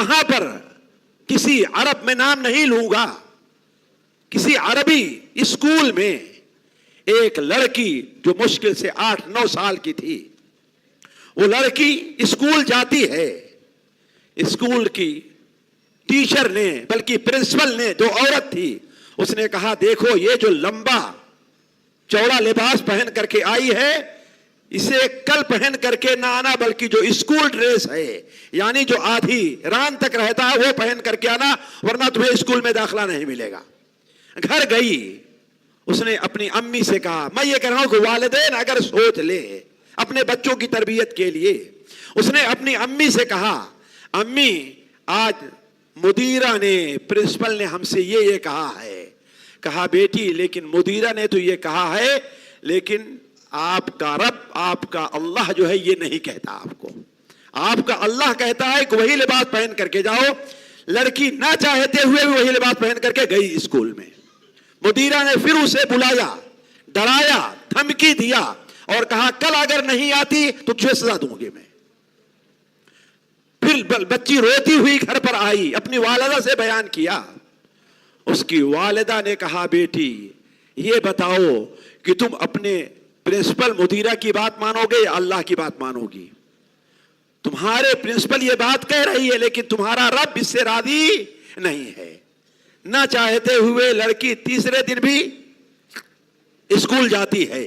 یہاں پر کسی عرب میں نام نہیں لوں گا، کسی عربی اسکول میں ایک لڑکی جو مشکل سے 8-9 سال کی تھی، وہ لڑکی اسکول جاتی ہے، اسکول کی ٹیچر نے بلکہ پرنسپل نے، جو عورت تھی، اس نے کہا دیکھو یہ جو لمبا چوڑا لباس پہن کر کے آئی ہے، اسے کل پہن کر کے نہ آنا، بلکہ جو اسکول ڈریس ہے یعنی جو آدھی ران تک رہتا ہے وہ پہن کر کے آنا، ورنہ تمہیں اسکول میں داخلہ نہیں ملے گا۔ گھر گئی، اس نے اپنی امی سے کہا، میں یہ کہہ رہا ہوں کہ والدین اگر سوچ لے اپنے بچوں کی تربیت کے لیے، اس نے اپنی امی سے کہا، امی آج مدیرہ نے، پرنسپل نے ہم سے یہ کہا ہے۔ کہا بیٹی لیکن مدیرہ نے تو یہ کہا ہے، لیکن آپ کا رب، آپ کا اللہ جو ہے یہ نہیں کہتا آپ کو، آپ کا اللہ کہتا ہے کہ وہی لباس پہن کر کے جاؤ۔ لڑکی نہ چاہتے ہوئے بھی وہی لباس پہن کر کے گئی اسکول میں۔ مدیرہ نے پھر اسے بلایا، ڈرایا، دھمکی دیا اور کہا کل اگر نہیں آتی تو تجھے سزا دوں گی میں۔ پھر بچی روتی ہوئی گھر پر آئی، اپنی والدہ سے بیان کیا۔ اس کی والدہ نے کہا بیٹی یہ بتاؤ کہ تم اپنے پرنسپل مدیرہ کی بات مانو گے یا اللہ کی بات مانو گی؟ تمہارے پرنسپل یہ بات کہہ رہی ہے لیکن تمہارا رب اس سے راضی نہیں ہے۔ نہ چاہتے ہوئے لڑکی تیسرے دن بھی اسکول جاتی ہے۔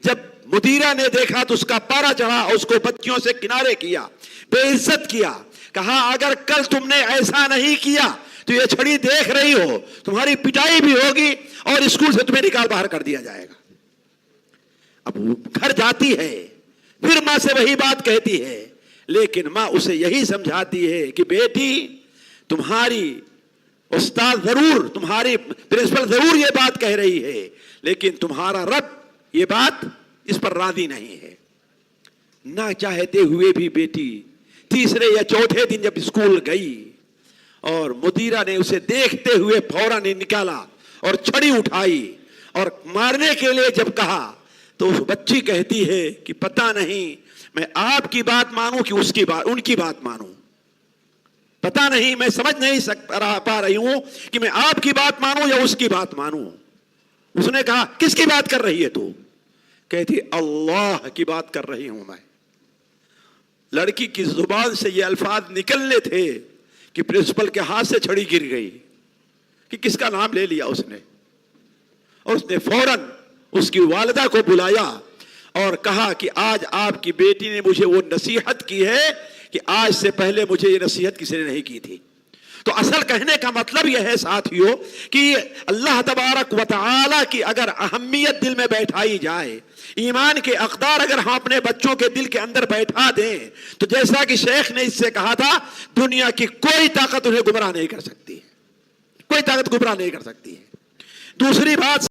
جب مدیرہ نے دیکھا تو اس کا پارا چڑھا اور اس کو بچیوں سے کنارے کیا، بے عزت کیا، کہا اگر کل تم نے ایسا نہیں کیا تو یہ چھڑی دیکھ رہی ہو، تمہاری پٹائی بھی ہوگی اور اسکول سے تمہیں نکال باہر کر دیا جائے گا۔ اب وہ گھر جاتی ہے، پھر ماں سے وہی بات کہتی ہے، لیکن ماں اسے یہی سمجھاتی ہے کہ بیٹی تمہاری استاد ضرور، تمہاری پرنسپل ضرور یہ بات کہہ رہی ہے، لیکن تمہارا رب یہ بات اس پر راضی نہیں ہے۔ نہ چاہتے ہوئے بھی بیٹی تیسرے یا چوتھے دن جب اسکول گئی اور مدیرہ نے اسے دیکھتے ہوئے فوراً نکالا اور چھڑی اٹھائی اور مارنے کے لیے جب کہا تو اس بچی کہتی ہے کہ پتہ نہیں میں آپ کی بات مانوں کہ اس کی بات، ان کی بات مانوں، پتہ نہیں، میں سمجھ نہیں پا رہی ہوں کہ میں آپ کی بات مانوں یا اس کی بات مانوں۔ اس نے کہا کس کی بات کر رہی ہے تو؟ کہتی اللہ کی بات کر رہی ہوں میں۔ لڑکی کی زبان سے یہ الفاظ نکلنے تھے کہ پرنسپل کے ہاتھ سے چھڑی گر گئی کہ کس کا نام لے لیا اس نے، اور اس نے فوراً اس کی والدہ کو بلایا اور کہا کہ آج آپ کی بیٹی نے مجھے وہ نصیحت کی ہے کہ آج سے پہلے مجھے یہ نصیحت کسی نے نہیں کی تھی۔ تو اصل کہنے کا مطلب یہ ہے ساتھیوں کہ اللہ تبارک و تعالی کی اگر اہمیت دل میں بیٹھائی جائے، ایمان کے اقدار اگر ہم اپنے بچوں کے دل کے اندر بیٹھا دیں تو جیسا کہ شیخ نے اس سے کہا تھا، دنیا کی کوئی طاقت انہیں گمراہ نہیں کر سکتی، کوئی طاقت گمراہ نہیں کر سکتی ہے۔ دوسری بات